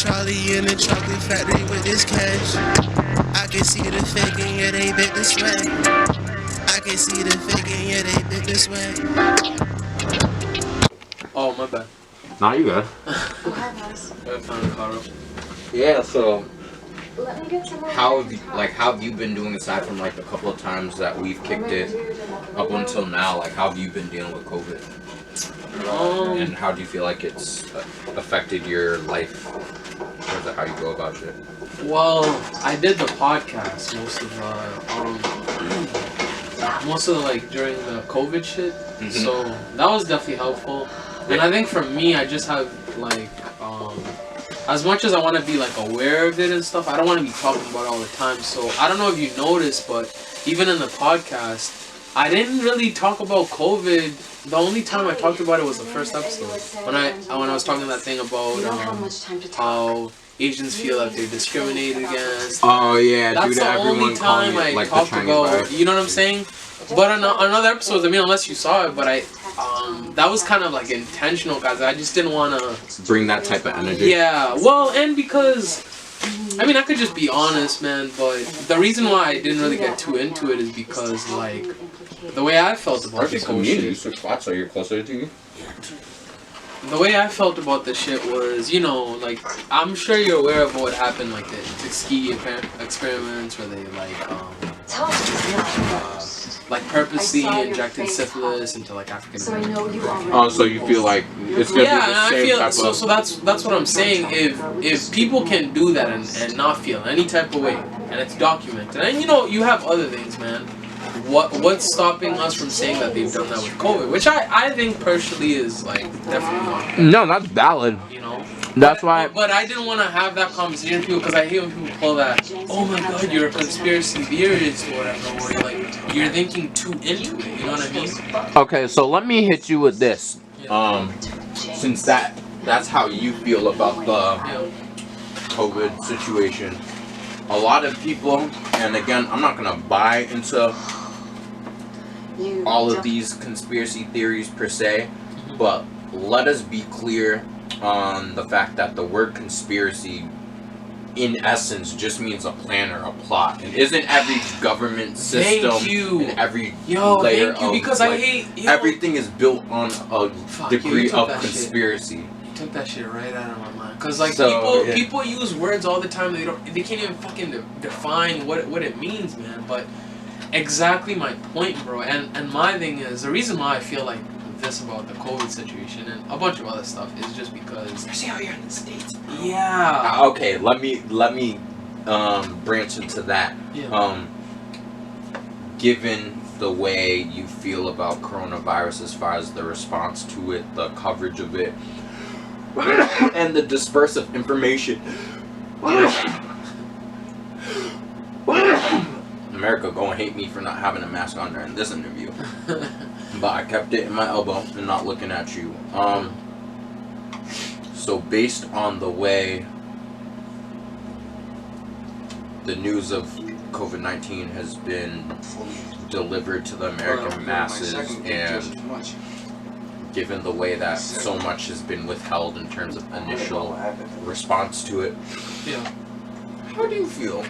Charlie in the chocolate factory with this cash. I can see the faking, yeah, they bit this way. I can see the faking, yeah, they bit this way. Oh, my bad. Nah, you good. Yeah, so how have you been doing aside from like the couple of times that we've kicked it up until now? Like, how have you been dealing with COVID? And how do you feel like it's affected your life in terms of how you go about shit? Well, I did the podcast most of the like during the COVID shit, so that was definitely helpful. And I think for me, I just have like as much as I want to be like aware of it and stuff, I don't want to be talking about it all the time. So I don't know if you noticed, but even in the podcast, I didn't really talk about COVID. The only time I talked about it was the first episode when I was talking that thing about how Asians feel like they're discriminated against. Oh yeah, that's the only time I like talked about. You know what I'm saying? But on other episodes, I mean, unless you saw it, but that was kind of like intentional, guys. I just didn't want to bring that type of energy. Yeah, well, and because I mean, I could just be honest, man. But the reason why I didn't really get too into it is because like the way I felt about this whole shit. Switch spots so you're closer to you. The way I felt about this shit was, you know, like, I'm sure you're aware of what happened, like, the Tuskegee experiments where they, like purposely injected syphilis into, like, African Americans. Oh, so you feel like it's gonna be the same type of... So that's what I'm saying. If people can do that and not feel any type of way, and it's documented, and, you know, you have other things, man. What's stopping us from saying that they've done that with COVID? Which I think personally is like definitely not. No, that's valid. You know, that's why. But I didn't want to have that conversation with people because I hate when people pull that. Oh my God, you're a conspiracy theorist or whatever. Where you're thinking too into it. You know what I mean? Okay, so let me hit you with this. Since that's how you feel about the COVID situation. A lot of people, and again, I'm not gonna buy into all of these conspiracy theories per se, but let us be clear on the fact that the word conspiracy in essence just means a plan or a plot, and isn't every government system and every layer of because I hate everything is built on a degree of conspiracy. You took that shit right out of my mind, cause like people use words all the time. They can't even fucking define what it means, man. But exactly my point, bro. And my thing is the reason why I feel like this about the COVID situation and a bunch of other stuff is just because, especially how you're in the States. Yeah. Okay, let me branch into that. Yeah. Given the way you feel about coronavirus as far as the response to it, the coverage of it, and the dispersive information. America gonna hate me for not having a mask on during this interview. But I kept it in my elbow and not looking at you. So based on the way the news of COVID-19 has been delivered to the American masses, and given the way that so much has been withheld in terms of initial response to it, how do you feel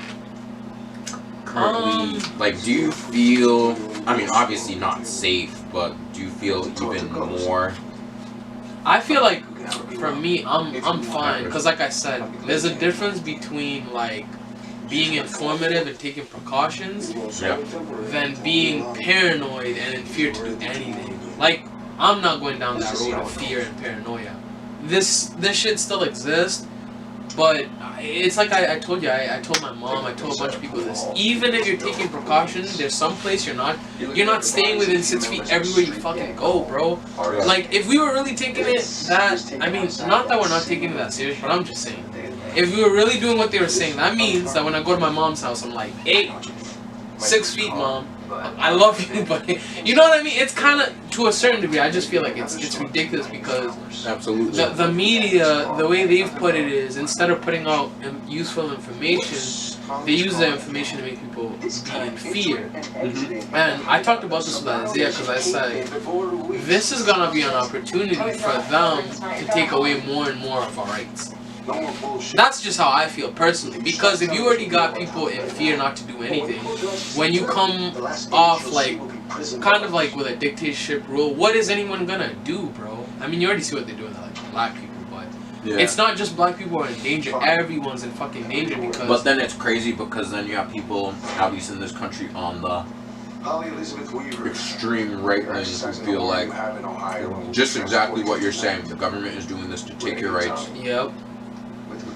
currently? Like, do you feel, I mean, obviously not safe, but do you feel even more? I feel like, for me, I'm fine, because like I said, there's a difference between, like, being informative and taking precautions than being paranoid and in fear to do anything. Like, I'm not going down that road of fear and paranoia. This shit still exists, but it's like I told you, I told my mom, I told a bunch of people this. Even if you're taking precautions, there's some place you're not staying within 6 feet everywhere you fucking go, bro. Like, if we were really taking it that, I mean, not that we're not taking it that serious, but I'm just saying, if we were really doing what they were saying, that means that when I go to my mom's house, I'm like, hey, 6 feet, mom. I love you, but you know what I mean? It's kind of, to a certain degree, I just feel like it's ridiculous because the media, the way they've put it is, instead of putting out useful information, they use the information to make people be in fear. And I talked about this with Isaiah because I said, this is going to be an opportunity for them to take away more and more of our rights. That's just how I feel personally. Because if you already got people in fear not to do anything, when you come off like kind of like with a dictatorship rule, what is anyone gonna do, bro? I mean, you already see what they're doing to like black people, but it's not just black people are in danger. Everyone's in fucking danger because. But then it's crazy because then you have people, at least in this country, on the extreme right wing who feel like just exactly what you're saying. The government is doing this to take your rights. Yep.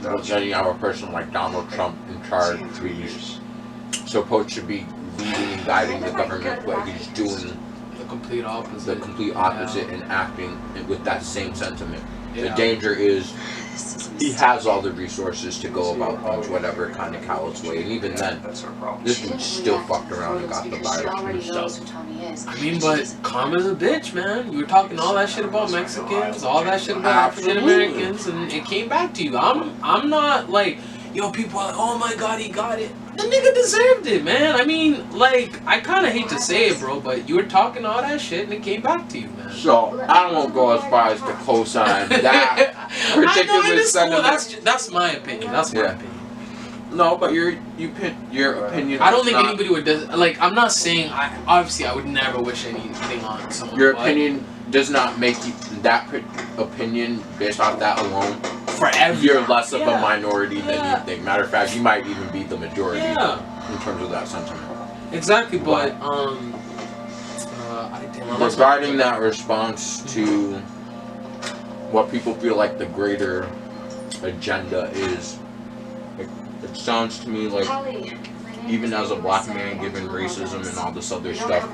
But then you have a person like Donald Trump in charge who's supposed to be leading and guiding the government, but he's doing the complete opposite. And acting with that same sentiment. The danger is he has all the resources to go about things whatever kind of callous way, and even then, this dude still fucked around and got the virus himself. I mean, but karma's a bitch, man. You were talking all that shit about Mexicans, all that shit about African Americans, and it came back to you. I'm not like, yo, people are like, oh my god, he got it. The nigga deserved it, man. I mean, like, I kind of hate to say it, bro, but you were talking all that shit and it came back to you, man. So, I won't go as far as to co-sign that particular sentiment. That's my opinion. That's my opinion. No, but your opinion. I don't think anybody would like. I'm not saying. Obviously I would never wish anything on someone. Your opinion does not make you that opinion based off that alone. For everyone, you're less of a minority than you think. Matter of fact, you might even be the majority in terms of that sentiment. Exactly, but regarding that response to what people feel like the greater agenda is, it sounds to me like even as a black man, given racism and all this other stuff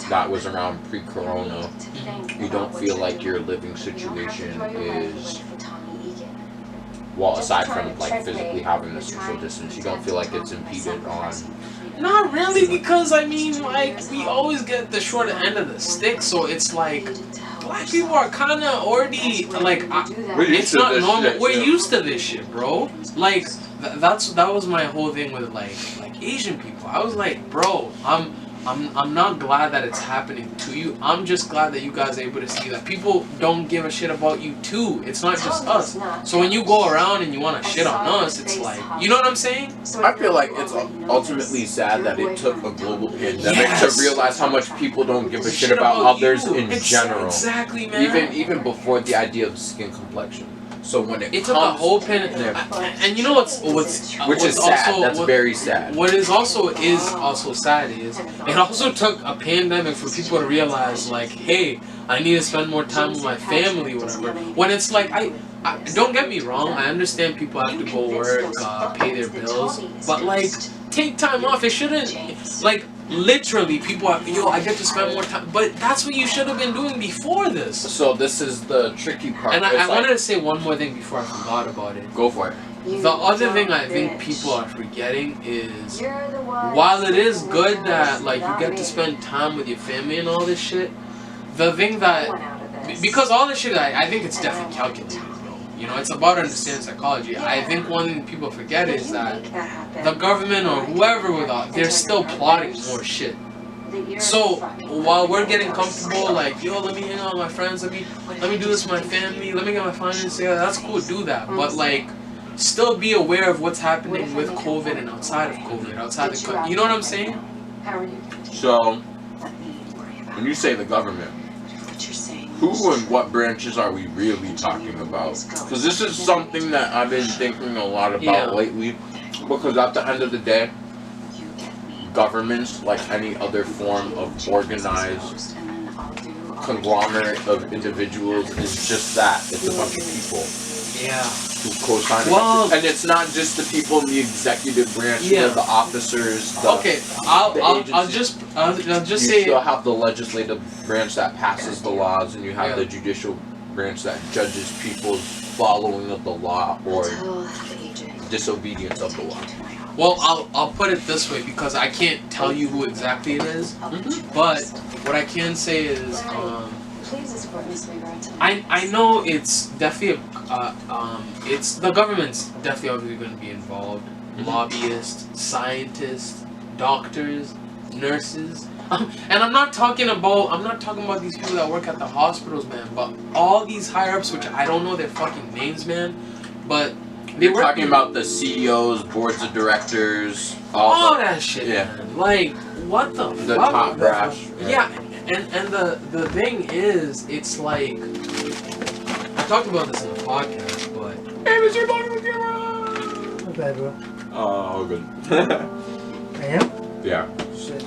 that was around pre-corona, you don't feel like your living situation is, well, aside from like physically having the social distance, you don't feel like it's impeded on. Not really, because I mean, like, we always get the short end of the stick, so it's like black people are kind of already like it's not normal. We're used to this shit, bro. Like that was my whole thing with like Asian people. I was like, bro, I'm not glad that it's happening to you. I'm just glad that you guys are able to see that people don't give a shit about you too. It's not just us. So when you go around and you want to shit on us, it's like, you know what I'm saying? I feel like it's ultimately sad that it took a global pandemic to realize how much people don't give a shit about others in general. Exactly, man. Even before the idea of skin complexion. So when it took a whole pandemic, and you know what's which is sad. Also, that's very sad. What is also sad is it also took a pandemic for people to realize, like, hey, I need to spend more time with my family, whatever. When it's like, I don't get me wrong, I understand people have to go work, pay their bills, but like, take time off. It shouldn't, like, literally people are, yo, I get to spend more time, but that's what you should have been doing before this. So this is the tricky part. And I wanted to say one more thing before I forgot about it. Go for it. The other thing I think people are forgetting is, while it is good that like you get to spend time with your family and all this shit, the thing that, because all this shit, I think it's definitely calculated. You know, it's about understanding psychology. I think one thing people forget is that the government or whoever they're still plotting more shit. So while we're getting comfortable, like, yo, let me hang out with my friends, let me do this with my family, let me get my finances together, that's cool, do that. But like, still be aware of what's happening with COVID and outside of COVID, outside the country. You know what I'm saying? So when you say the government, who and what branches are we really talking about? Because this is something that I've been thinking a lot about lately. Because at the end of the day, governments, like any other form of organized conglomerate of individuals, is just that. It's a bunch of people. Yeah. Who co-sign it. And it's not just the people in the executive branch, the officers, I'll just say you still have the legislative branch that passes the laws, and you have the judicial branch that judges people's following of the law or disobedience of the law. Well, I'll put it this way, because I can't tell you who exactly it is, but what I can say is I know it's definitely it's the government's definitely obviously going to be involved. Lobbyists, scientists, doctors, nurses, and I'm not talking about these people that work at the hospitals, man. But all these higher ups, which I don't know their fucking names, man. But You're talking about the CEOs, boards of directors, all that shit. Yeah. Man. Like, what the fuck? The top brass. Yeah, and the thing is, it's like, I talked about this in the podcast, but. Hey, Mr. Bogman! Not bad, bro. Oh, good. I am? Yeah. Shit.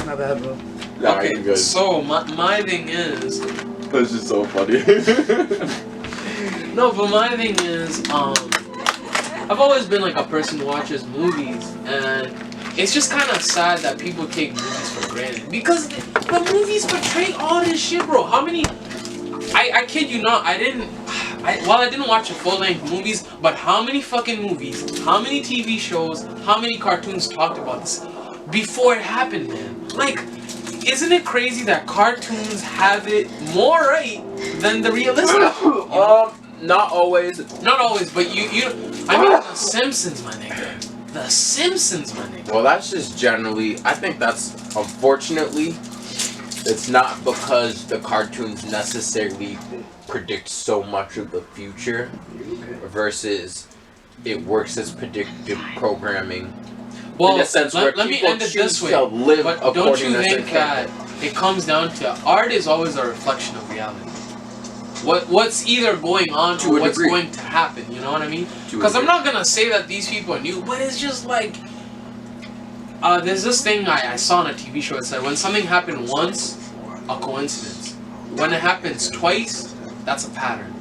Not bad, bro. Nah, Okay, you're good. so my thing is. That's just so funny. No, but my thing is, I've always been like a person who watches movies, and it's just kind of sad that people take movies for granted because the movies portray all this shit, bro. How many? I kid you not, I didn't watch the full-length movies, but how many fucking movies, how many TV shows, how many cartoons talked about this before it happened, man? Like, isn't it crazy that cartoons have it more right than the realistic? Not always. Not always, but I mean, The Simpsons, my nigga. The Simpsons, my nigga. Well, that's just generally, I think that's, unfortunately, it's not because the cartoons necessarily predict so much of the future versus it works as predictive programming. Well, in a sense where let me people end it choose this way. to live But according don't you to think that it comes down to art is always a reflection of reality? What's either going on To or a what's degree. going to happen, you know what I mean? To a Because I'm degree. not gonna say that these people are new, but it's just like there's this thing I saw on a TV show. It said when something happened once, a coincidence. When it happens twice, that's a pattern.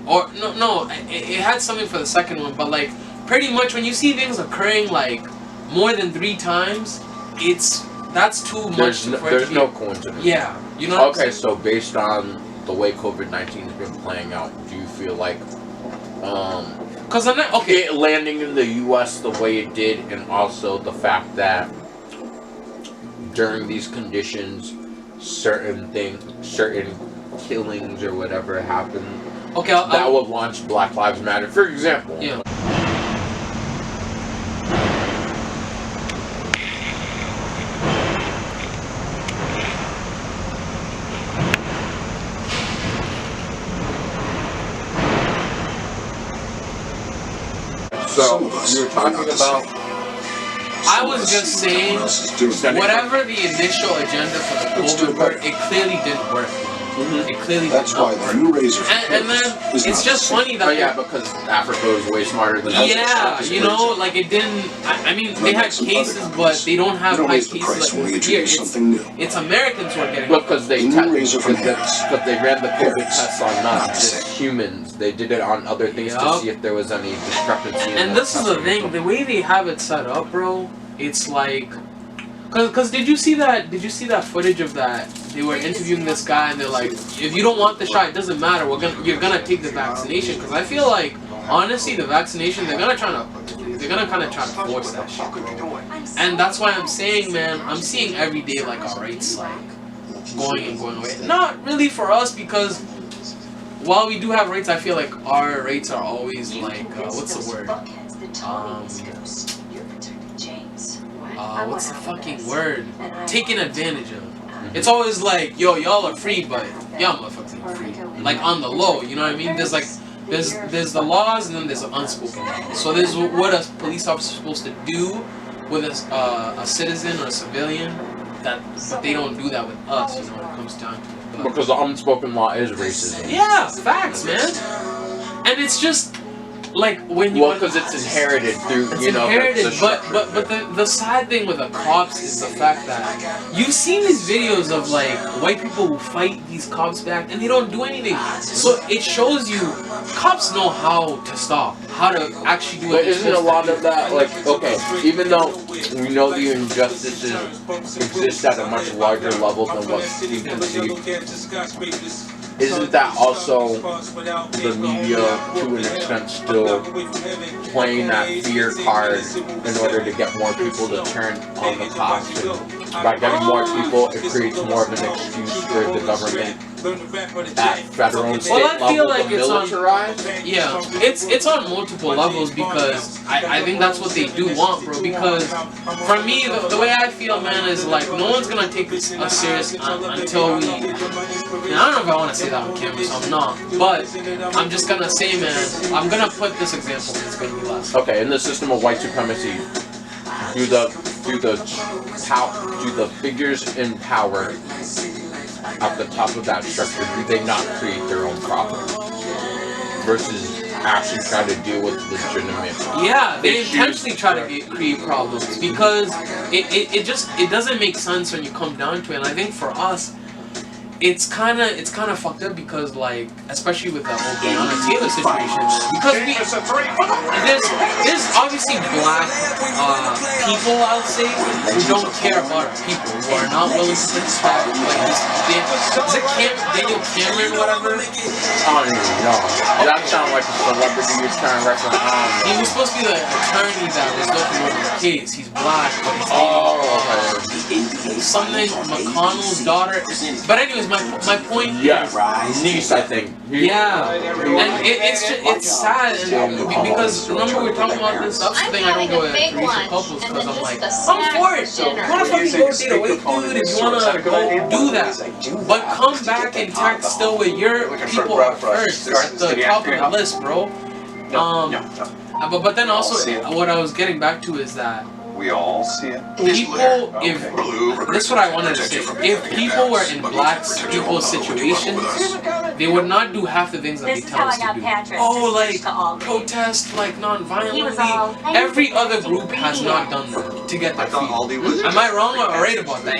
Or no, it had something for the second one, but like pretty much when you see things occurring like more than 3 times, that's too much for it to There's be. no coincidence. Yeah, you know. Okay, so based on the way COVID-19 has been playing out, do you feel like Because I'm not okay. it landing in the U.S. the way it did, and also the fact that during these conditions, certain killings or whatever happen, Okay, that would launch Black Lives Matter, for example. Yeah. So you were talking about. I was just saying, whatever the initial agenda for the COVID were, it clearly didn't work. It clearly That's did why not the work. new razor. And then it's just funny that. But yeah, because Africa is way smarter than us. Yeah, you know, like it didn't. I mean, they had cases, but they don't have high raise the price cases when we like here. introduce something new. It's Americans who are getting. Because they The new razor from because Harris. they ran the COVID Harris. tests on not Not just sick. humans. They did it on other things to Yup. see if there was any discrepancy. in And the this is the testing. thing, the way they have it set up, bro. It's like, cause did you see that? Did you see that footage of that? They were interviewing this guy, and they're like, "If you don't want the shot, it doesn't matter. You're gonna take the vaccination." Because I feel like, honestly, the vaccination, they're gonna kind of try to force that shit, bro. And that's why I'm saying, man, I'm seeing every day like our rates like going away. Not really for us because while we do have rates, I feel like our rates are always like what's the word? What's the fucking word? Taken advantage of. It's always like, yo, y'all are free, but y'all motherfuckers ain't free. Like on the low, you know what I mean? There's like, there's the laws and then there's the unspoken laws. So there's what a police officer is supposed to do with a citizen or a civilian, but they don't do that with us, you know, when it comes down to it. But, Because the unspoken law is racism. yeah, facts, man. And it's just like when you. Well, because it's inherited through, It's you know, inherited, the but the sad thing with the cops is the fact that you've seen these videos of like white people who fight these cops back and they don't do anything. So it shows you cops know how to stop, how to actually do it. But isn't a lot of that, like, okay, even though we know the injustices exist at a much larger level than what you can see, isn't that also the media, to an extent, still playing that fear card in order to get more people to turn on the cops? And by getting more people, it creates more of an excuse for the government at federal and state Well, I feel level, like it's on, militarized. yeah, it's on multiple levels because I think that's what they do want, bro. Because for me, the way I feel, man, is like no one's gonna take us serious until we. And I don't know if I want to say that on camera, so I'm not. But I'm just gonna say, man, I'm gonna put this example. It's gonna be less. Okay, in the system of white supremacy, do the figures in power at the top of that structure, do they not create their own problem versus actually try to deal with legitimate Yeah, they issues? intentionally try to create problems because it doesn't make sense when you come down to it. And I think for us, it's kind of fucked up because, like, especially with the whole Breonna Taylor situation, because there's obviously black people, I would say, who don't care about people, who are not willing to respect, like this. Is it Daniel Cameron, whatever? I don't even know. That sounds like a celebrity you're trying to reference. He was supposed to be the attorney that was looking over the case. He's black, but he's something McConnell's daughter. But anyways, my point. Yeah, niece, I think. Yeah, and it's sad because remember we were talking about this. That's the thing I don't go with racial couples because I'm like, I'm for it. You wanna fucking go date a white dude if you wanna go do that, but come back and tag still with your people at first. At the top of the list, bro. But then also what I was getting back to is that. We all see it. People, if this is what I wanted to say, if people were in black people's situations, they would not do half the things that they tell us to do. Oh, like protest, like non-violently. Every other group has not done that to get their feet. Am I wrong or right about that?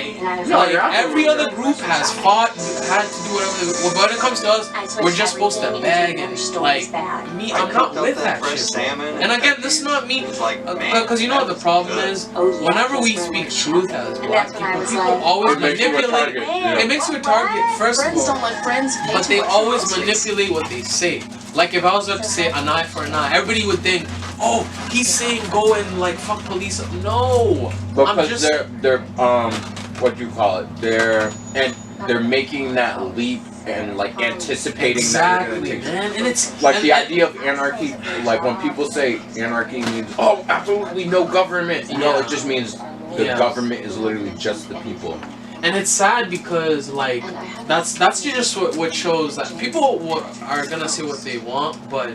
Like every other group has fought, had to do whatever. But when it comes to us, we're just supposed to beg and like me. I'm not with that shit. And again, this is not me because you know what the problem is. Whenever we speak truth as black people always manipulate. It makes you a target, first of all, but they always manipulate what they say. Like if I was about to say an eye for an eye, everybody would think, oh, he's saying go and like fuck police. No, because they're what do you call it? They're making that leap and like anticipating that you're gonna take man. And it's like the idea of anarchy. Like when people say anarchy means absolutely no government, you know, it just means the government is literally just the people. And it's sad because like that's just what shows that people are gonna say what they want, but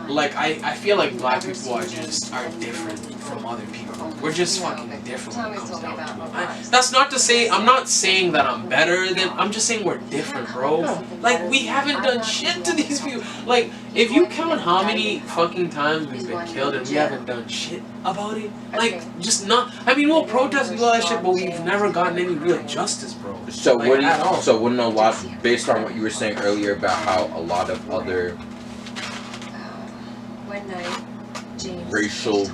like I feel like black people are different from other people. We're just fucking different when it comes down to it. That's not to say I'm not saying that I'm better than. I'm just saying we're different, bro. Like we haven't done shit to these people. Like if you count how many fucking times we've been killed and we haven't done shit about it, like just not. I mean we'll protest and do all that shit, but we've never gotten any real justice, bro. So like, wouldn't a lot, based on what you were saying earlier about how a lot of other racial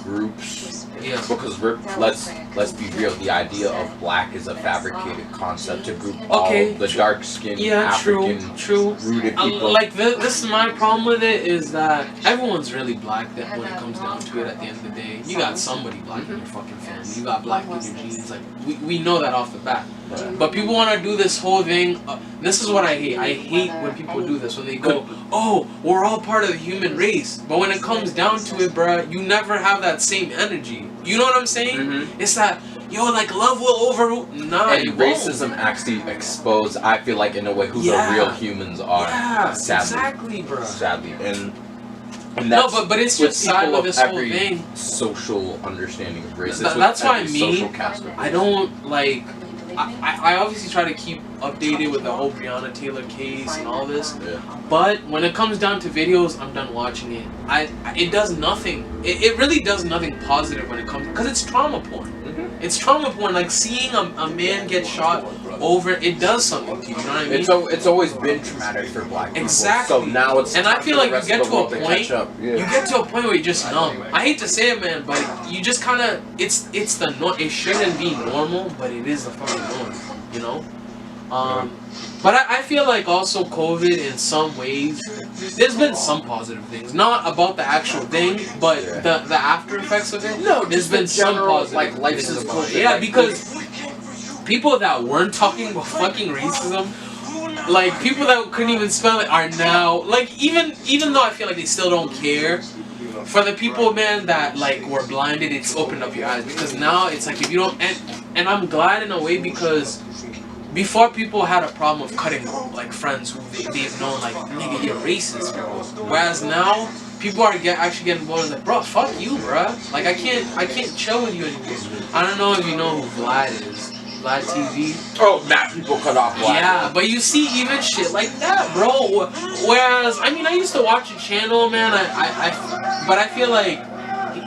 groups, because let's be real, the idea of black is a fabricated concept to group all the dark-skinned African rooted people. Like this is my problem with it is that everyone's really black when it comes down to it. At the end of the day, you got somebody black in your fucking family. You got black in your genes. Like we know that off the bat. But people want to do this whole thing. This is what I hate. I hate when people do this. When they go, oh, we're all part of the human race. But when it comes down to it, bruh, you never have that same energy. You know what I'm saying? It's that, yo, like love will overrule. Nah, and racism actually expose, I feel like, in a way, who the real humans are. Yeah, sadly. exactly, bro. Sadly. And that's no, but it's just sad with this whole thing. Social understanding of racism. That's why I don't like. I obviously try to keep updated with the whole Breonna Taylor case and all this, but when it comes down to videos, I'm done watching it. It does nothing. It really does nothing positive when it comes, because it's trauma porn. It's trauma porn. Like seeing a man get shot over, it does something to you. You know what I mean? It's always been traumatic for black people. Exactly. So now it's and I feel like you get to a point. You get to a point where you're just numb. I hate to say it, man, but you just kind of it's the norm. It shouldn't be normal, but it is the fucking norm. You know. But I feel like also COVID in some ways, there's been some positive things. Not about the actual thing, but the after effects of it. No, there's been some positive like life things is about COVID. it. Yeah, because people that weren't talking about fucking racism Like people that couldn't even spell it are now like even though I feel like they still don't care. For the people, man, that like were blinded, it's opened up your eyes because now it's like if you don't and I'm glad in a way because before people had a problem of cutting like friends who they've known like nigga you're racist, bro. Whereas now people are actually getting bored like bro fuck you, bro. Like I can't chill with you anymore. I don't know if you know who Vlad is. Vlad TV. Oh, that people cut off Vlad. Yeah, but you see even shit like that, bro. Whereas I mean I used to watch a channel, man. But I feel like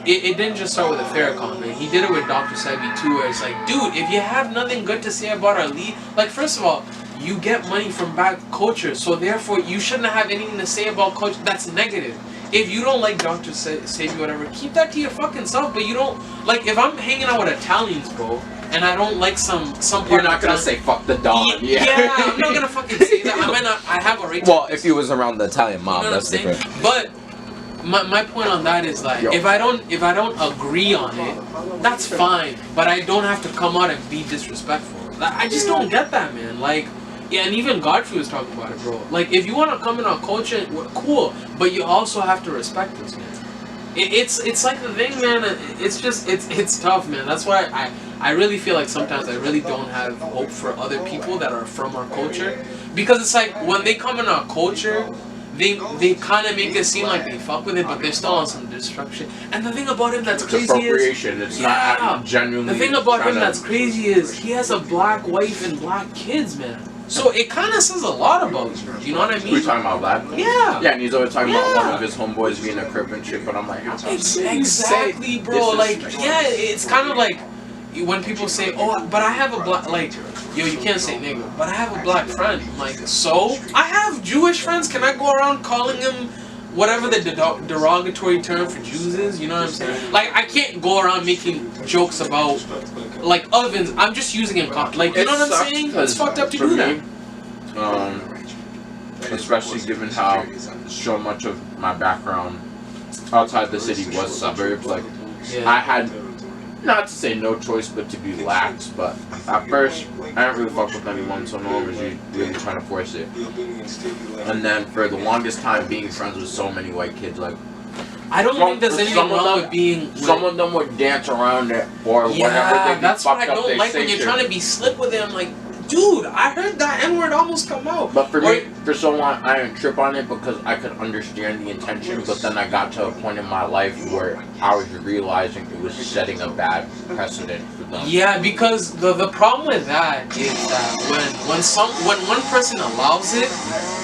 it didn't just start with a Farrakhan, man. He did it with Dr. Sebi too, where it's like, dude, if you have nothing good to say about our lead, like first of all, you get money from bad culture, so therefore you shouldn't have anything to say about culture that's negative. If you don't like Dr. Sebi, whatever, keep that to your fucking self. But you don't like if I'm hanging out with Italians, bro. And I don't like some part. You're not gonna say fuck the Don. Yeah, I'm not gonna fucking say that. I might not. I have a right. Well, if he was around the Italian mob, you know that's different. But my point on that is like, if I don't agree on it, that's fine. But I don't have to come out and be disrespectful. I just don't get that, man. Like, yeah, and even Godfrey was talking about it, bro. Like, if you want to come in on culture, cool. But you also have to respect us, man. It's like the thing, man. It's just it's tough, man. That's why I really feel like sometimes I really don't have hope for other people that are from our culture, because it's like when they come in our culture, they kind of make it seem like they fuck with it, but they're still on some destruction. And the thing about him that's crazy is appropriation. It's not genuinely. The thing about him that's crazy is he has a black wife and black kids, man. So it kind of says a lot about you. Do you know what I mean? We're talking about that. Yeah. Yeah, and he's always talking about one of his homeboys being a crip and shit. But I'm like, exactly, bro. Like, yeah, it's kind of like when people say, "Oh, but I have a black," like, yo, you can't say nigga, but I have a black friend. I'm like, so I have Jewish friends. Can I go around calling them whatever the derogatory term for Jews is? You know what I'm saying? Like, I can't go around making jokes about like ovens. I'm just using it, like, you know what I'm saying? It's fucked up to do that. Especially given how so much of my background outside the city was suburbs. Like, I had, not to say no choice but to be lax, but at first I didn't really fuck with anyone, so no one was really trying to force it. And then for the longest time, being friends with so many white kids, like, I don't think there's anything wrong with being. Some of them would dance around it, or whenever they that's what I up, don't like when you're trying to be slick with it. I'm like, dude, I heard that N-word almost come out. But for me, for so long, I didn't trip on it because I could understand the intention. But then I got to a point in my life where I was realizing it was setting a bad precedent for them. Yeah, because the problem with that is that when one person allows it,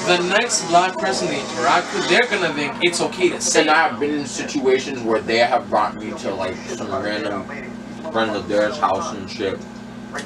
the next black person they interact with, they're gonna think it's okay to say. And I have been in situations where they have brought me to like some random friend of theirs house and shit.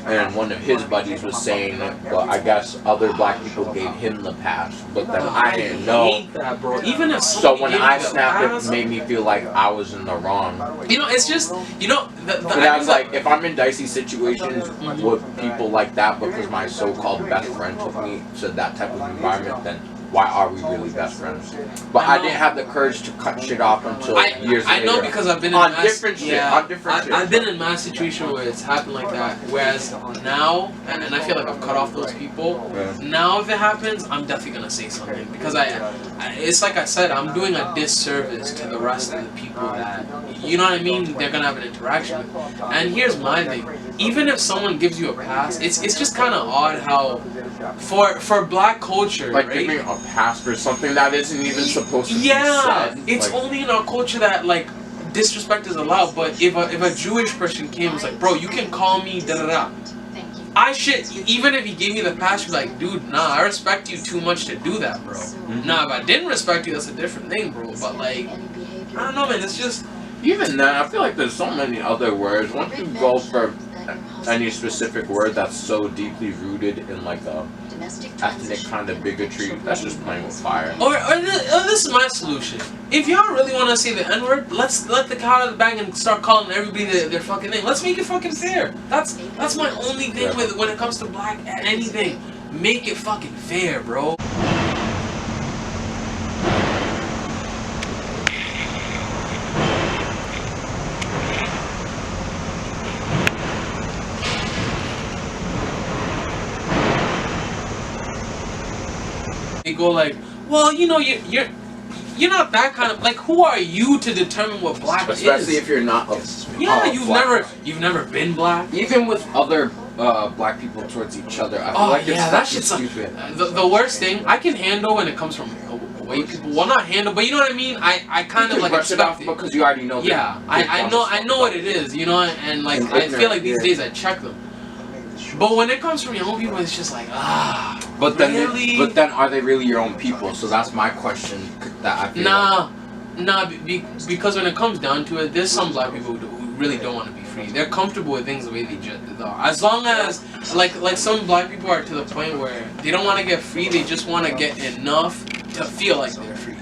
And one of his buddies was saying it, but I guess other black people gave him the pass, but then I didn't know. Hate that, bro. Even if so when I snapped, it made me feel like I was in the wrong. You know, it's just, you know, and I was like, if I'm in dicey situations with people like that because my so-called best friend took me to that type of environment, then why are we really best friends? But I didn't have the courage to cut shit off until years later. I know because I've been in different shit. I've been in my situation where it's happened like that. Whereas now, and I feel like I've cut off those people. Yeah. Now if it happens, I'm definitely gonna say something because it's like I said, I'm doing a disservice to the rest of the people that, you know what I mean, they're gonna have an interaction with. And here's my thing: even if someone gives you a pass, it's just kind of odd how for black culture, like, right? Giving a pass for something that isn't even supposed to be said. Yeah, it's like, only in our culture that like disrespect is allowed. But if a Jewish person came and was like, bro, you can call me da da da, I should, even if he gave me the pass, be like, dude, nah, I respect you too much to do that, bro. Nah, if I didn't respect you, that's a different thing, bro. But like, I don't know, man. It's just even then, I feel like there's so many other words. Once you go for any specific word that's so deeply rooted in like a ethnic kind of bigotry, that's just playing with fire. Or this is my solution. If y'all really want to say the N-word, let's let the cat out of the bag and start calling everybody their fucking name. Let's make it fucking fair. That's my only thing with when it comes to black anything. Make it fucking fair, bro. they go like, well, you know, you're not that kind of, like, who are you to determine what black is? Especially if you're not you've never been black. Even with other black people towards each other, I feel like it's that shit's stupid. The worst thing I can handle when it comes from white people. Well, not handle, but you know what I mean. I kind of like brush it off because you already know. Yeah, I know what it is, you know, and like I feel like these days I check them. But when it comes from your own people, it's just like But then, really? but then, are they really your own people? So that's my question. That I feel because when it comes down to it, there's some black people who really don't want to be free. They're comfortable with things the way they are. As long as like some black people are to the point where they don't want to get free, they just want to get enough to feel like they're free.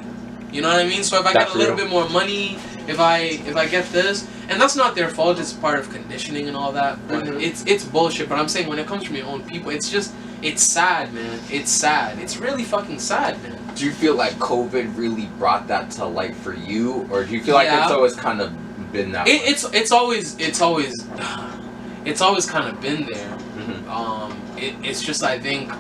You know what I mean? So if I get a little bit more money, if I get this, and that's not their fault, it's part of conditioning and all that. But it's bullshit. But I'm saying when it comes from your own people, it's sad, man. It's sad. It's really fucking sad, man. Do you feel like COVID really brought that to light for you, or do you feel like it's always kind of been that way? It's always kind of been there. It's just, I think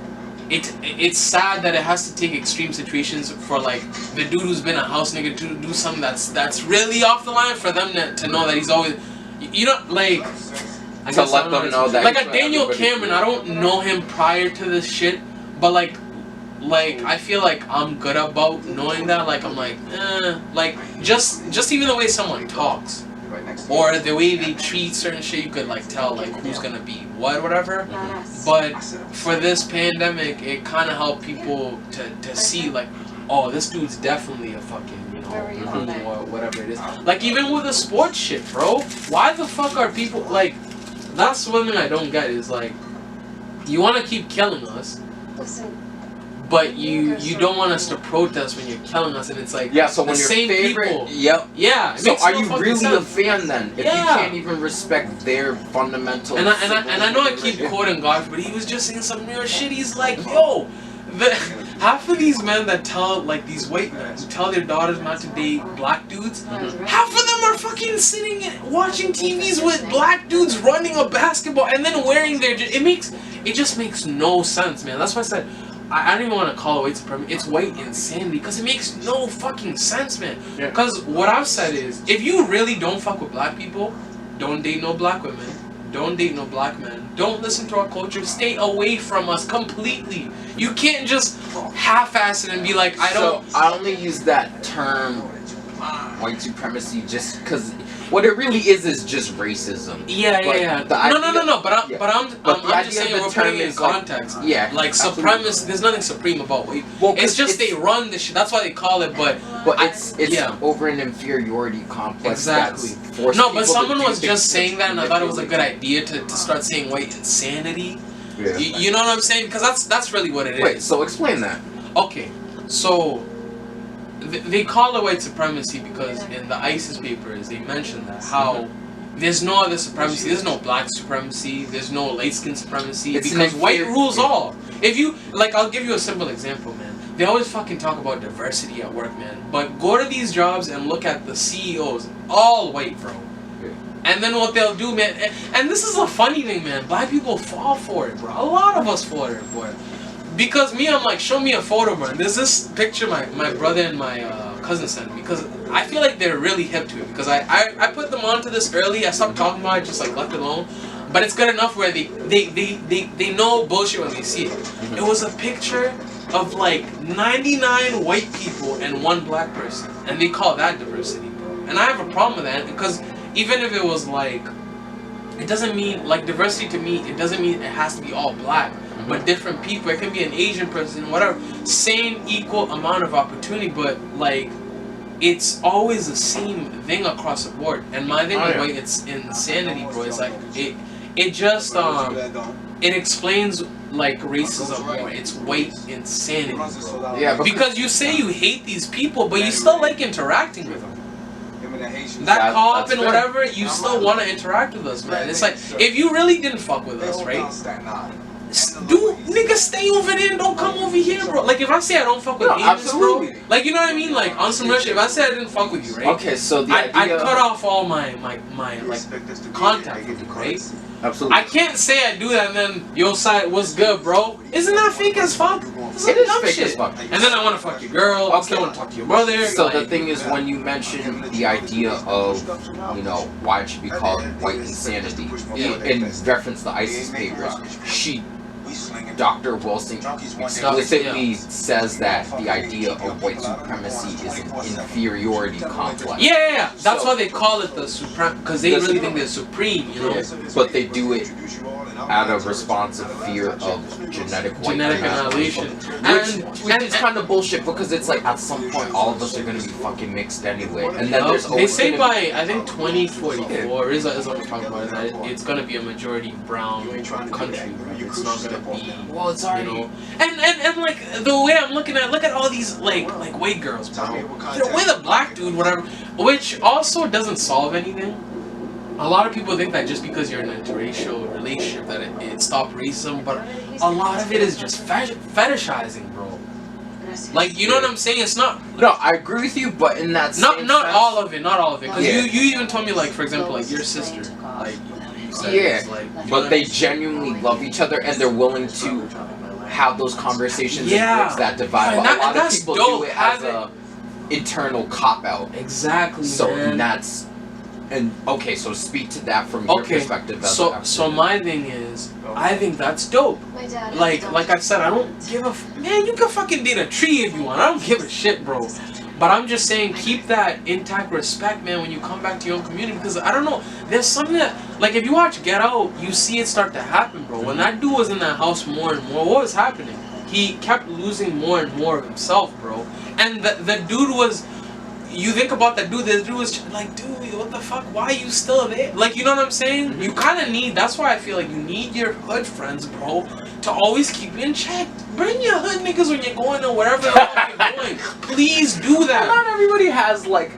it's sad that it has to take extreme situations for like the dude who's been a house nigga to do something that's really off the line for them to know that he's always, you know, like to let them know that like a Daniel Cameron. I don't know him prior to this shit, but like I feel like I'm good about knowing that. Like I'm like just even the way someone talks or the way they treat certain shit, you could like tell like who's gonna be what, whatever. But for this pandemic, it kind of helped people to see like, oh, this dude's definitely a fucking, you know, or whatever it is. Like even with the sports shit, bro. Why the fuck are people like? That's one thing I don't get is like, you want to keep killing us, but you don't want us to protest when you're killing us, and it's like so when your same favorite, people. Yeah. So are you really sense. a fan then? If you can't even respect their fundamental. And I know I keep quoting God, but he was just saying some real shit. He's like, yo, half of these men that tell like these white men who tell their daughters not to date black dudes, half of them are fucking sitting and watching TVs with black dudes running a basketball and then wearing their. It just makes no sense, man. That's why I said. I don't even want to call it white supremacy. It's white insanity because it makes no fucking sense, man. Because what I've said is, if you really don't fuck with black people, don't date no black women, don't date no black men, don't listen to our culture, stay away from us completely. You can't just half-ass it and be like, I don't. So I only use that term, white supremacy, just because. What it really is just racism. Yeah. No. But I'm just saying we're putting it in context. Like, like supremacy. There's nothing supreme about it. Well, it's just they run the shit. That's why they call it. But it's over an inferiority complex. Exactly. But someone was just saying that, and I thought it was a good idea to start saying white insanity. Yeah. You know what I'm saying? Because that's really what it is. Wait. So explain that. Okay. So. They call it white supremacy because in the ISIS papers they mention that how there's no other supremacy, there's no black supremacy, there's no light skin supremacy because white rules all. If you like, I'll give you a simple example, man. They always fucking talk about diversity at work, man. But go to these jobs and look at the CEOs, all white, bro. And then what they'll do, man, and this is a funny thing, man. Black people fall for it, bro. A lot of us fall for it, boy. Because I'm like, show me a photo, bro. There's this picture my brother and my cousin sent me. Because I feel like they're really hip to it. Because I put them onto this early. I stopped talking about it, just like left it alone. But it's good enough where they know bullshit when they see it. It was a picture of like 99 white people and one black person. And they call that diversity, bro. And I have a problem with that. Because even if it was like, it doesn't mean, like diversity to me, it doesn't mean it has to be all black. But different people, it can be an Asian person, whatever, same equal amount of opportunity, but like it's always the same thing across the board. And my thing with white, it's insanity, bro. It's like it just it explains like racism more. It's white insanity, bro. Yeah, because you say you hate these people, but you still like interacting with them. That cop and whatever, you still want to interact with us, man. It's like if you really didn't fuck with us, right? Dude, nigga, stay over there and don't come over here, bro. Like, if I say I don't fuck with Asians, bro, like, you know what I mean? Like, on some real shit, if I say I didn't fuck with you, right? Okay, so the I cut off all my like, contact with you, right? Absolutely. I can't say I do that and then, yo, side, what's good, bro? Isn't that fake as fuck? Some It is dumb fake shit. as fuck. And then I want to fuck your girl. I still want to talk to your brother. So like, the thing is, when you mention the idea of, you know, why it should be called white insanity, in reference to ISIS papers, Dr. Wilson explicitly says that the idea of white supremacy is an inferiority complex. Yeah. That's why they call it the supreme, because they really think they're supreme, you know. Yeah, but they do it out of response of fear of genetic annihilation. Which is kind of bullshit, because it's like at some point all of us are gonna be fucking mixed anyway, and then there's they say by I think 2044 is what I'm talking about. That it's gonna be a majority brown country. It's not gonna be. Well, it's already. You know, and like the way I'm looking at, look at all these like white girls, bro. With a black dude, whatever, which also doesn't solve anything. A lot of people think that just because you're in an interracial relationship that it stopped racism, but a lot of it is just fetishizing, bro. Like, you know what I'm saying? It's not. No, I agree with you, but in that not sense, all of it, not all of it. Because you even told me, like, for example, like your sister, like. But they genuinely love each other, and they're willing to have those conversations and bridge that divide. But a lot of people do it as a internal cop-out. Exactly. So man. Okay, so speak to that from your perspective. So my thing is, I think that's dope. Like I said, I don't give a man. You can fucking date a tree if you want. I don't give a shit, bro. But I'm just saying, keep that intact respect, man, when you come back to your own community. Because, I don't know, there's something that, like, if you watch Get Out, you see it start to happen, bro. When that dude was in that house more and more, what was happening? He kept losing more and more of himself, bro. And the dude was, you think about that dude, the dude was like, dude, what the fuck? Why are you still there? Like, you know what I'm saying? You kind of need, that's why I feel like you need your hood friends, bro, to always keep you in check. Bring your hood niggas when you're going to wherever the fuck you're going. Please do that. Not everybody has, like,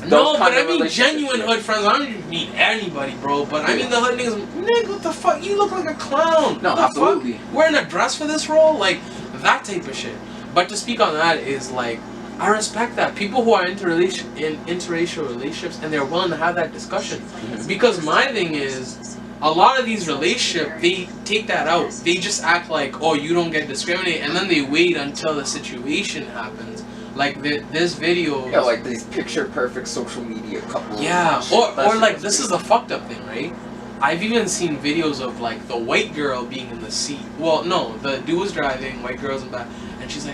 no, but I mean genuine hood friends. I don't mean anybody, bro. But I mean the hood niggas. Nigga, what the fuck? You look like a clown. No, absolutely. Fuck? Wearing a dress for this role? Like, that type of shit. But to speak on that is, like, I respect that. People who are in interracial relationships and they're willing to have that discussion. Because my thing is, a lot of these relationships, they take that out. They just act like, oh, you don't get discriminated, and then they wait until the situation happens. Like this video. Yeah, like these picture-perfect social media couples. Yeah, or like, this is the fucked up thing, right? I've even seen videos of, like, the white girl being in the seat. Well, no, the dude was driving, white girl's in back, and she's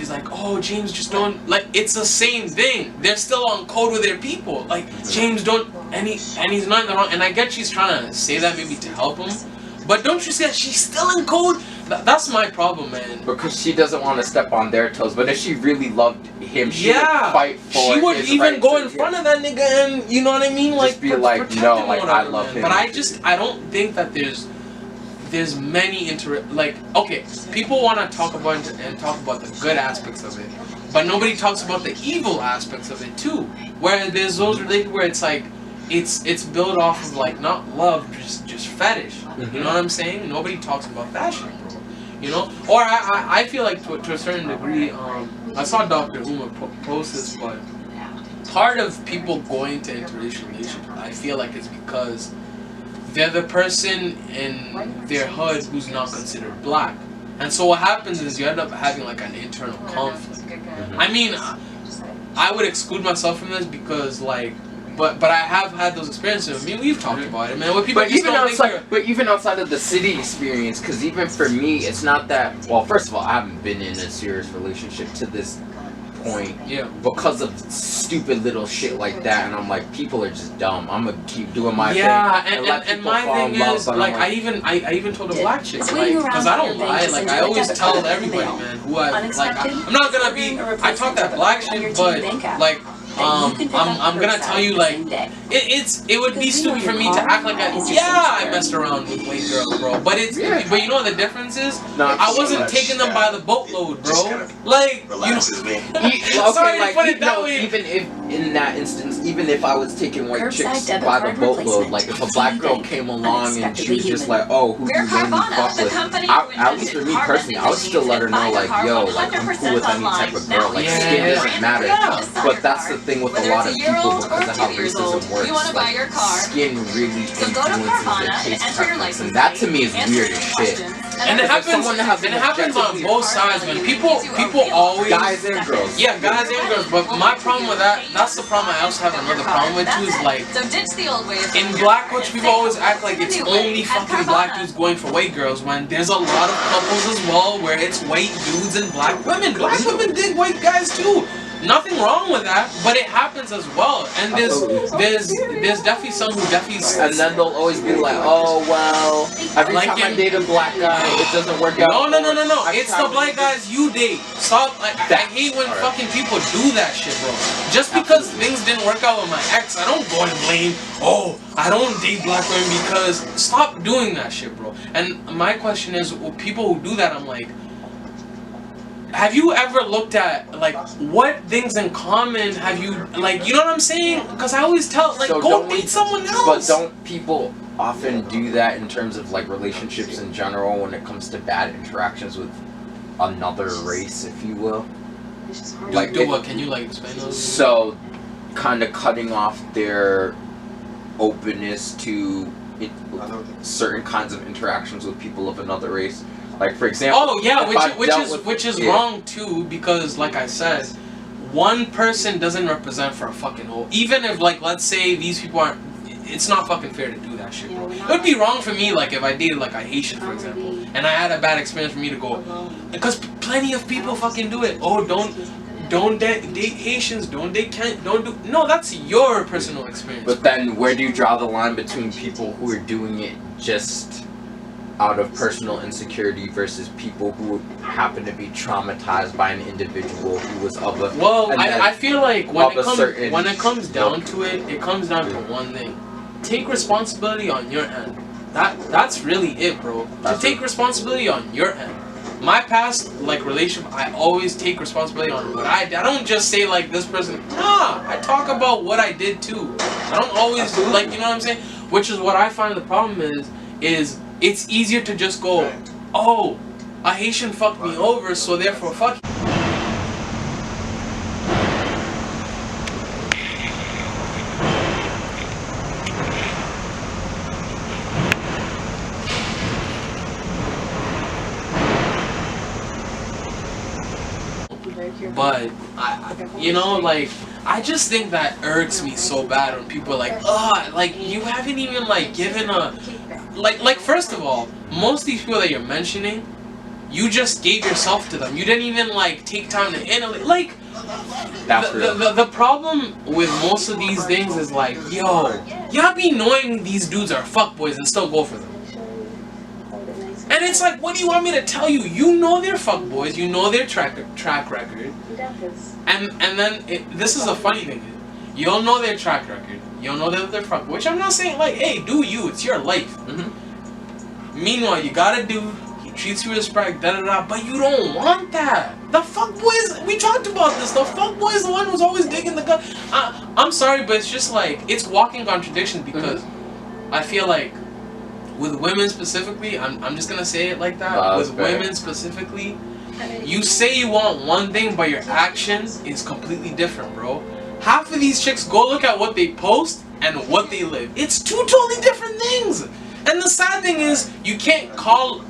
like, oh, James, just don't, like, it's the same thing. They're still on code with their people. Like, James, don't, and he's not in the wrong, and I get she's trying to say that maybe to help him, but don't you see that she's still in code? That's my problem, man. Because she doesn't want to step on their toes, but if she really loved him, she would fight for she would his even right go in front of that nigga and, you know what I mean? Just like, be like, no, like, I love him. But I don't think that there's many okay, people want to talk about the good aspects of it, but nobody talks about the evil aspects of it too. Where there's those related where it's like it's built off of, like, not love, just fetish. You know what I'm saying? Nobody talks about that shit, bro. You know? Or I feel like to a certain degree, I saw Dr. Uma post this, but part of people going to interracial relationships, I feel like, is because they're the person in their hood who's not considered black. And so what happens is you end up having, like, an internal conflict. I mean, I would exclude myself from this because, like, but I have had those experiences. I mean, we've talked about it, man. What people but even outside of the city experience, because even for me, it's not that. Well, first of all, I haven't been in a serious relationship to this point. Yeah. Because of stupid little shit like that, and I'm like, people are just dumb. I'm gonna keep doing my thing. Yeah, and my thing is, like, I even told a black chick, like, because I don't lie. Like, I always tell everybody, man, who I'm not gonna be. I talk that black shit, but, like, I'm gonna tell you, like, it would be stupid for me to act like I messed around with white girls, bro. But but you know what the difference is? I wasn't taking them by the boatload, bro. Like, sorry to put it that way. Even if in that instance, even if I was taking white Curbside chicks debit by the card boatload, replacement. like if a black girl came along and she was just like, oh, who do you mainly fuck with? At least for me personally, I would still let her know, like, yo, like, I'm cool with any type of girl. Like, skin doesn't matter. But that's the thing with a lot of people because of how racism works. Like, skin really influences their taste preference, and that to me is weird as shit. And it happens on both sides, man. People always, guys and girls. Yeah, guys and girls. But my problem with that's the problem I also have another problem with too, is like, in black culture, people always act like it's only fucking black dudes going for white girls, when there's a lot of couples as well where it's white dudes and black women. Black women dig white guys too. Nothing wrong with that, but it happens as well. And there's definitely some who definitely. And then they'll always be like, oh well, every time I date a black guy, it doesn't work out. No. It's the black guys you date. Stop. Like, I hate when fucking people do that shit, bro. Just because things didn't work out with my ex, I don't go and blame. Oh, I don't date black women because. Stop doing that shit, bro. And my question is, well, people who do that, I'm like. Have you ever looked at, like, what things in common have you, like, you know what I'm saying? Because I always tell, like, so go date someone else. But don't people often do that in terms of, like, relationships in general when it comes to bad interactions with another race, if you will? Like, what? Can you, like, explain those? So, kind of cutting off their openness to certain kinds of interactions with people of another race. Like, for example, oh yeah, which is wrong too, because like I said, one person doesn't represent for a fucking whole. Even if, like, let's say these people aren't, it's not fucking fair to do that shit, bro. It would be wrong for me, like, if I dated like a Haitian, for example, and I had a bad experience for me to go, because plenty of people fucking do it. Oh, don't date Haitians, don't do. No, that's your personal experience. But then, where do you draw the line between people who are doing it just out of personal insecurity versus people who happen to be traumatized by an individual who was of a... Well, I feel like when it comes down to it, it comes down to one thing. Take responsibility on your end. That's really it, bro. To take responsibility on your end. My past, like, relationship, I always take responsibility on what I did. I don't just say, like, this person... Nah, I talk about what I did too. I don't always, like, you know what I'm saying? Which is what I find the problem is it's easier to just go, oh, a Haitian fucked me over, so therefore fuck. But you know, like, I just think that irks me so bad when people are like, oh, like, you haven't even, like, given a, like first of all, most of these people that you're mentioning, you just gave yourself to them. You didn't even, like, take time to analyze. Like, the problem with most of these things is like, yo, y'all be knowing these dudes are fuckboys and still go for them. And it's like, what do you want me to tell you? You know they're fuckboys. You know their track record. And then this is a funny thing. You'll know their track record. You'll know that they're fuckboys. Which I'm not saying, like, hey, do you? It's your life. Mm-hmm. Meanwhile, you got a dude. He treats you with respect. But you don't want that. The fuckboys. We talked about this. The fuckboy is the one who's always digging the gun. I'm sorry, but it's just like, it's walking contradiction because I feel like. With women specifically, I'm just gonna say it like that. With women specifically, you say you want one thing, but your action is completely different, bro. Half of these chicks, go look at what they post and what they live. It's two totally different things. And the sad thing is, you can't call,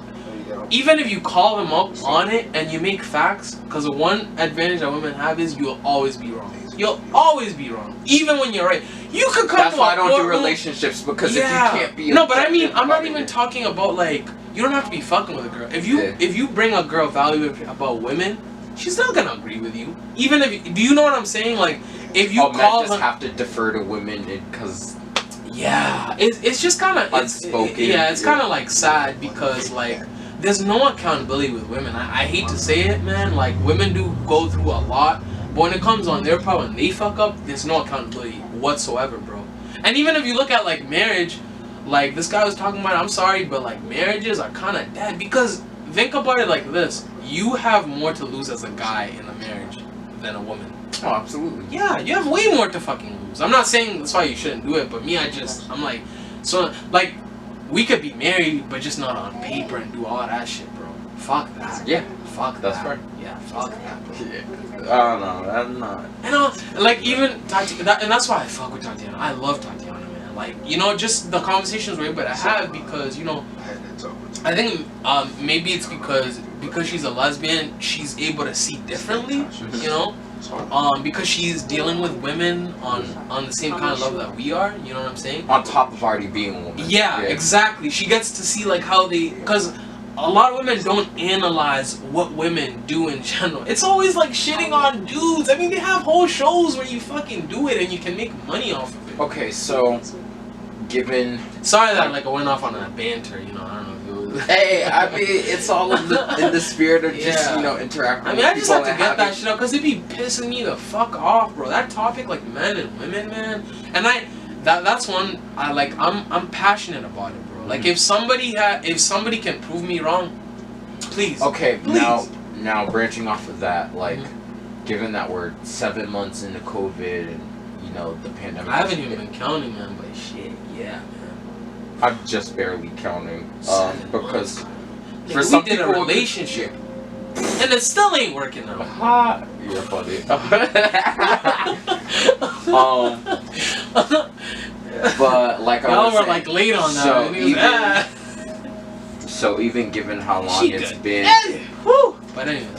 even if you call them up on it and you make facts, because the one advantage that women have is you'll always be wrong. You'll always be wrong, even when you're right. You could come. That's why I don't do relationships, because if you can't be. No, but I mean, I'm not even talking about, like, you don't have to be fucking with a girl. If you bring a girl value about women, she's not gonna agree with you. Even if, do you know what I'm saying? Like, if you call men just have to defer to women because. Yeah, it's just kind of unspoken. It's kind of like sad because, like, there's no accountability with women. I hate to say it, man. Like, women do go through a lot. But when it comes on their part, when they fuck up, there's no accountability whatsoever, bro. And even if you look at, like, marriage, like this guy was talking about, I'm sorry, but, like, marriages are kind of dead. Because think about it like this. You have more to lose as a guy in a marriage than a woman. Oh, absolutely. Yeah, you have way more to fucking lose. I'm not saying that's why you shouldn't do it, but me, I'm like, so, like, we could be married, but just not on paper and do all that shit, bro. Fuck that. Yeah. Fuck That's that. right. Yeah, fuck that, bro. Oh, no, I'm not. And like, even Tatiana, and that's why I fuck with Tatiana. I love Tatiana, man. Like, you know, just the conversations we're able to have because, you know, I think maybe it's because she's a lesbian, she's able to see differently, you know? Because she's dealing with women on the same kind of level that we are, you know what I'm saying? On top of already being a woman. Yeah, exactly. She gets to see like how they, because a lot of women don't analyze what women do in general. It's always like shitting on dudes. I mean, they have whole shows where you fucking do it and you can make money off of it. Okay, so given. Sorry that like I went off on a banter, you know. I don't know if it was. Hey, I mean, it's all in the spirit of just, you know, interacting. I mean, I just have to get that shit out because it be pissing me the fuck off, bro. That topic, like men and women, man. And that's one I'm passionate about it, bro. Like if somebody can prove me wrong, please. Okay, please. now branching off of that, like, given that we're 7 months into COVID and you know the pandemic. I haven't even been counting, man. But shit, yeah, man. I'm just barely counting, because for some we did a relationship, and it still ain't working out. You're funny. But like y'all were like late on that. So even given how long it's been, but anyway,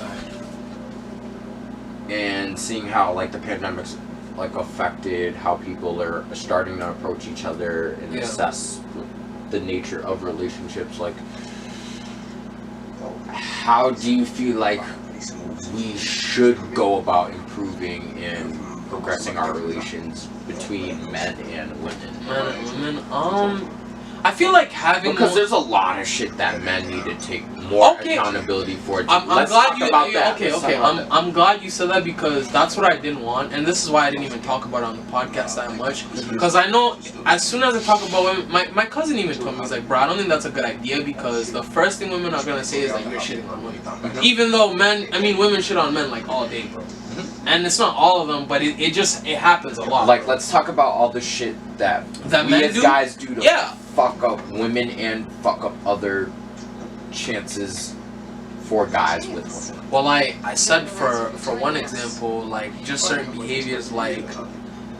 and seeing how like the pandemic's like affected how people are starting to approach each other and assess the nature of relationships, like how do you feel like we should go about improving and progressing our relations between men and women? Men and women, I feel like having there's a lot of shit that men need to take more accountability for. I'm glad you about that. Okay. I'm glad you said that because that's what I didn't want, and this is why I didn't even talk about it on the podcast that much. Because I know as soon as I talk about women, my cousin even told me, he's like, bro, I don't think that's a good idea because the first thing women are gonna say is like you're shitting on women. Even though women shit on men like all day, bro. And it's not all of them, but it happens a lot. Like, let's talk about all the shit that we men as guys do to yeah. fuck up women and fuck up other chances for guys with women. Well, I said for one example, like just certain behaviors like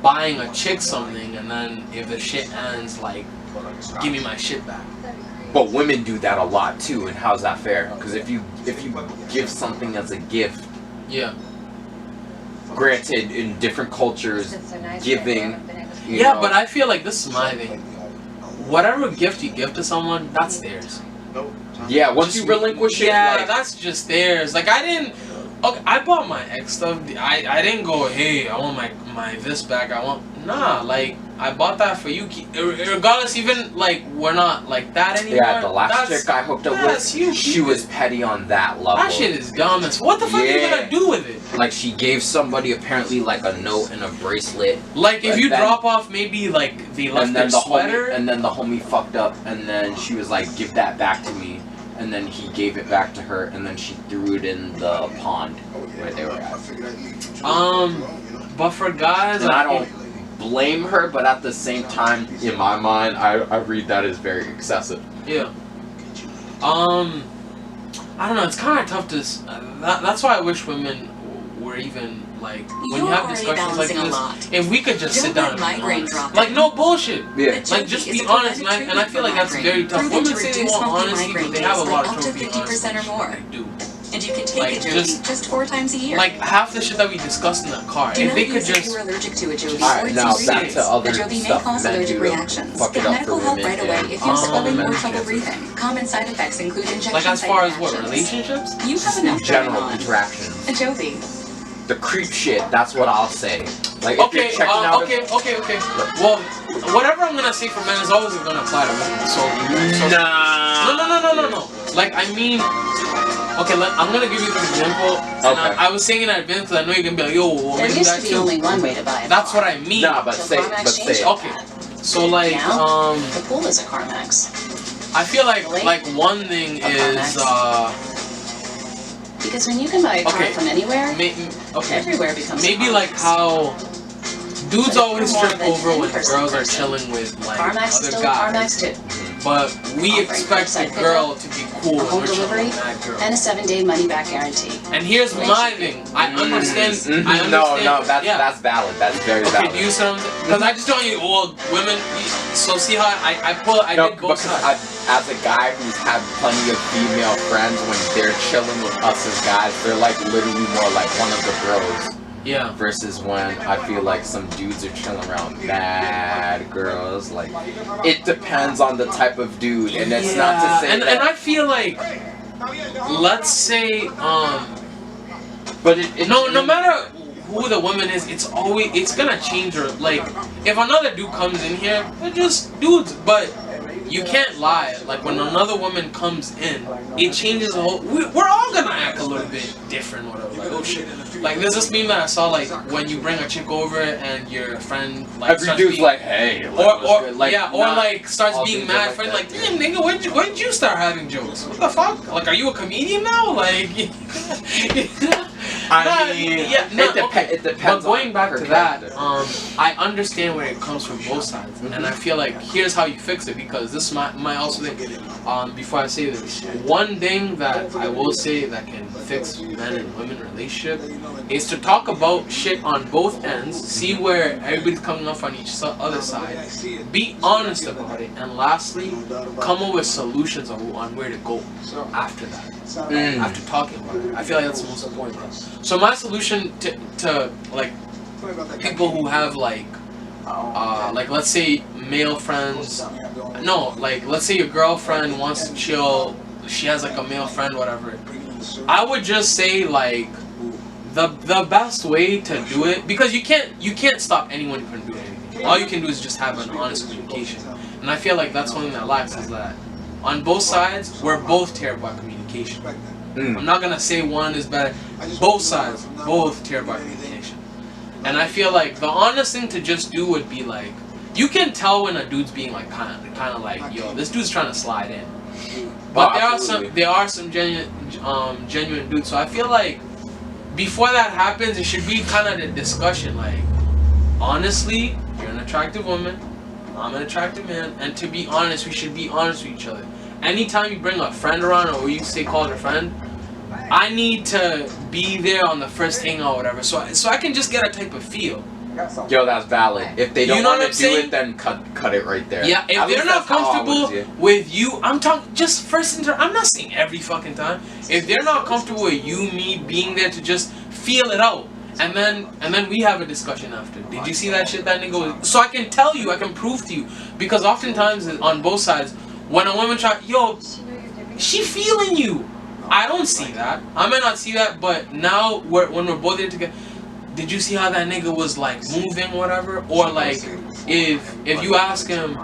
buying a chick something and then if the shit ends, like give me my shit back. But women do that a lot too, and how's that fair? Because if you give something as a gift, yeah. Granted, in different cultures, giving. Yeah, but I feel like this is my thing. Whatever gift you give to someone, that's theirs. Yeah, once you relinquish it, yeah, that's just theirs. Like I bought my ex stuff. I didn't go, hey, I want my this back. Nah, like I bought that for you. Regardless, even like we're not like that anymore. Yeah, the last chick I hooked up with, she was petty on that level. That shit is dumb. What the fuck are you gonna do with it? Like she gave somebody apparently like a note and a bracelet. Like if you drop off, maybe like they left their sweater. And then the homie fucked up, and then she was like, "Give that back to me." And then he gave it back to her, and then she threw it in the pond where they were at. But for guys, and I don't blame her, but at the same time, in my mind, I read that as very excessive. Yeah. I don't know. It's kind of tough to. That's why I wish women were even like when you have discussions like this. If we could just sit down and be honest, like no bullshit. Yeah. Like just be honest, and I feel like that's very tough. Women say they want honesty, but they have a lot of trouble being honest. Like, dude. And you can take a Jovi just 4 times a year. Like half the shit that we discussed in the car. If they could just. You're allergic to a Jovi. Alright, now back to other Jovi stuff may cause allergic reactions. Get medical help right away if you're swelling or trouble breathing. Common side effects include injection like as far as site what reactions. relationships? You have enough general interactions. A Jovi. The creep shit. That's what I'll say. Like if you're checking out. Okay. Well, whatever I'm gonna say for men is always gonna apply to women. So No. Like I mean. Okay, I'm gonna give you an example. And I was saying in advance because I know you're gonna be like, yo, well, there used to be only one way to buy it. That's what I mean. Nah, but say it. Okay, so like, the pool is a CarMax. I feel like one thing is because when you can buy a car from anywhere, Okay. Everywhere becomes Maybe like how dudes always trip over when girls are chilling with like CarMax is other still guys. CarMax too. But we expect the girl to be cool Home when we're chilling delivery with that girl. and a 7-day money-back guarantee. And here's my thing. I understand. I understand. No, that's yeah. valid. That's very Okay, valid. do you see what I'm saying? Because I just don't you. Well, women. So see how I did both sides. As a guy who's had plenty of female friends, when they're chilling with us as guys, they're like literally more like one of the bros. Yeah. Versus when I feel like some dudes are chilling around bad girls. Like, it depends on the type of dude, and it's not to say and I feel like, let's say, but it no matter who the woman is, it's gonna change her. Like, if another dude comes in here, they're just dudes, but you can't lie. Like, when another woman comes in, it changes the whole. We're all gonna act a little bit different, whatever. Like, oh shit. Like, there's this meme that I saw, like, when you bring a chick over and your friend, like, every dude's like, hey, like, starts being mad. Friend, like, that. damn, nigga, when did you start having jokes? What the fuck? Like, are you a comedian now? Like, I mean, it depends. But going on back her to that, character. I understand where it comes from both sides, and I feel like here's how you fix it, because this is my also thing. Before I say this, one thing that I will say that can fix men and women relationship is to talk about shit on both ends, see where everybody's coming off on each other side, be honest about it, and lastly, come up with solutions on where to go after that. After talking about it, I feel like that's the most important thing. So my solution to like people who have like let's say male friends, no, like let's say your girlfriend wants to chill, she has like a male friend, whatever. I would just say like the best way to do it, because you can't stop anyone from doing anything. All you can do is just have an honest communication, and I feel like that's one thing that lacks, is that on both sides we're both terrible at communication. I'm not gonna say one is better. Both sides, both terrible at communication. And I feel like the honest thing to just do would be like, you can tell when a dude's being like kind of like, yo, this dude's trying to slide in. But there are some genuine dudes. So I feel like before that happens, it should be kind of the discussion, like, honestly, you're an attractive woman, I'm an attractive man, and to be honest, we should be honest with each other. Anytime you bring a friend around, or you say call it a friend, I need to be there on the first hangout or whatever, so I can just get a type of feel. Yo, that's valid. If they don't know want what to I'm do saying? it, then cut it right there. Yeah, if At they're least not that's how I comfortable was, with you, I'm talking just first I'm not saying every fucking time. If they're not comfortable with you, me being there to just feel it out, and then we have a discussion after. Did you see that shit that nigga was? So I can tell you, I can prove to you, because oftentimes on both sides, when a woman try, yo, she feeling you. I don't see that. I may not see that, but now when we're both there together, did you see how that nigga was like moving, whatever? Or like, if you ask him,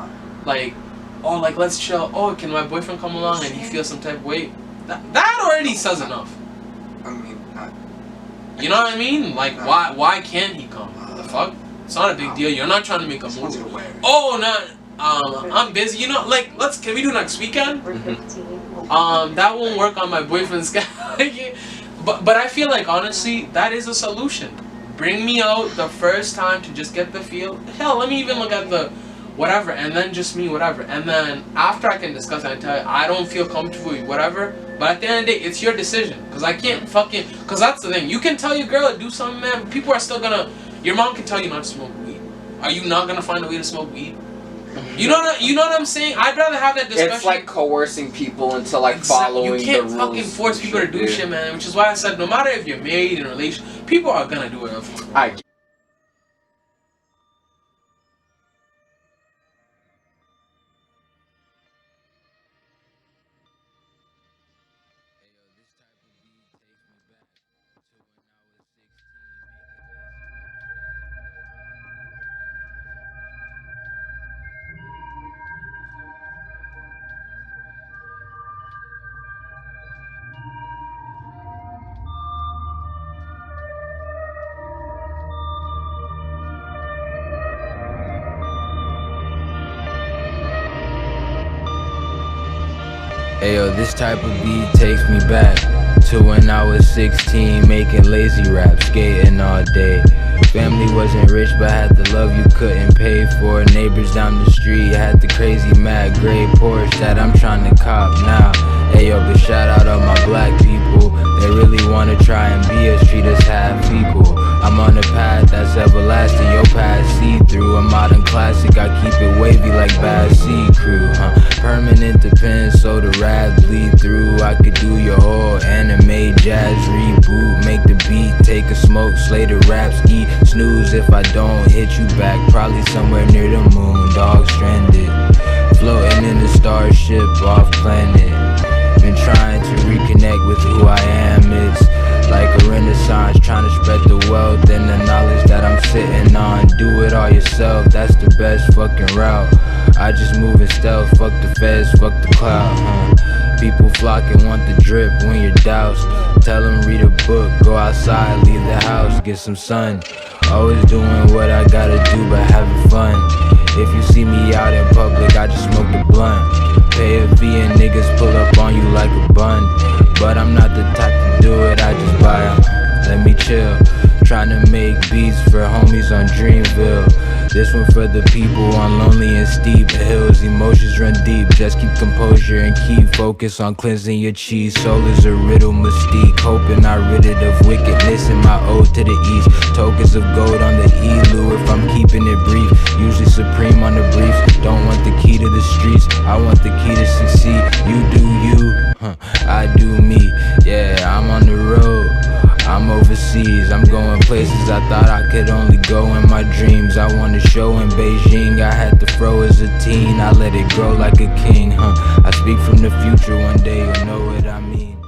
like, oh, like, let's chill. Oh, can my boyfriend come along, and he feels some type of way? That already says enough. You know what I mean? Like, why can't he come? The fuck? It's not a big deal. You're not trying to make a move. Oh, I'm busy. You know, like, can we do next weekend? That won't work on my boyfriend's guy. But I feel like, honestly, that is a solution. Bring me out the first time to just get the feel. Hell, let me even look at the whatever, and then just me, whatever. And then after I can discuss it and tell you, I don't feel comfortable with whatever. But at the end of the day, it's your decision. Because I can't because that's the thing. You can tell your girl to do something, man. People are still gonna, your mom can tell you not to smoke weed. Are you not gonna find a way to smoke weed? You know what I'm saying? I'd rather have that discussion. It's like coercing people into like following the rules. You can't fucking force people to do shit, man. Which is why I said, no matter if you're married in a relationship, people are gonna do it. Ayo, this type of beat takes me back to when I was 16, making lazy rap, skating all day. Family wasn't rich, but had the love you couldn't pay for. Neighbors down the street had the crazy mad gray Porsche that I'm trying to cop now. Ayo, but shout out all my black people. They really wanna try and be us, treat us half equal. I'm on a path that's everlasting, your path see-through. A modern classic, I keep it wavy like Bad Sea Crew, Permanent depends, so the rap bleed through. I could do your whole anime jazz reboot. Make the beat, take a smoke, slay the raps, eat, snooze if I don't hit you back. Probably somewhere near the moon, dog stranded, floating in a starship off planet. Been trying to reconnect with who I am. It's like a renaissance, trying to spread the wealth and the knowledge that I'm sitting on. Do it all yourself, that's the best fucking route. I just move in stealth, fuck the feds, fuck the cloud, People flocking, want the drip when you're doused. Tell them read a book, go outside, leave the house, get some sun. Always doing what I gotta do, but having fun. If you see me out in public, I just smoke the blunt. Pay a fee and niggas pull up on you like a bun. But I'm not the type to do it, I just buy 'em. Let me chill, tryna make beats for homies on Dreamville. This one for the people on lonely and steep hills. Emotions run deep, just keep composure and keep focus on cleansing your cheese. Soul is a riddle mystique, hoping I rid it of wickedness in my ode to the east. Tokens of gold on the elu if I'm keeping it brief. Usually supreme on the briefs, don't want the key to the streets, I want the key to succeed. You do you, I do me, yeah, I'm on the road, I'm overseas, I'm going places I thought I could only go in my dreams. I want a show in Beijing, I had to throw as a teen, I let it grow like a king, I speak from the future, one day you'll know what I mean.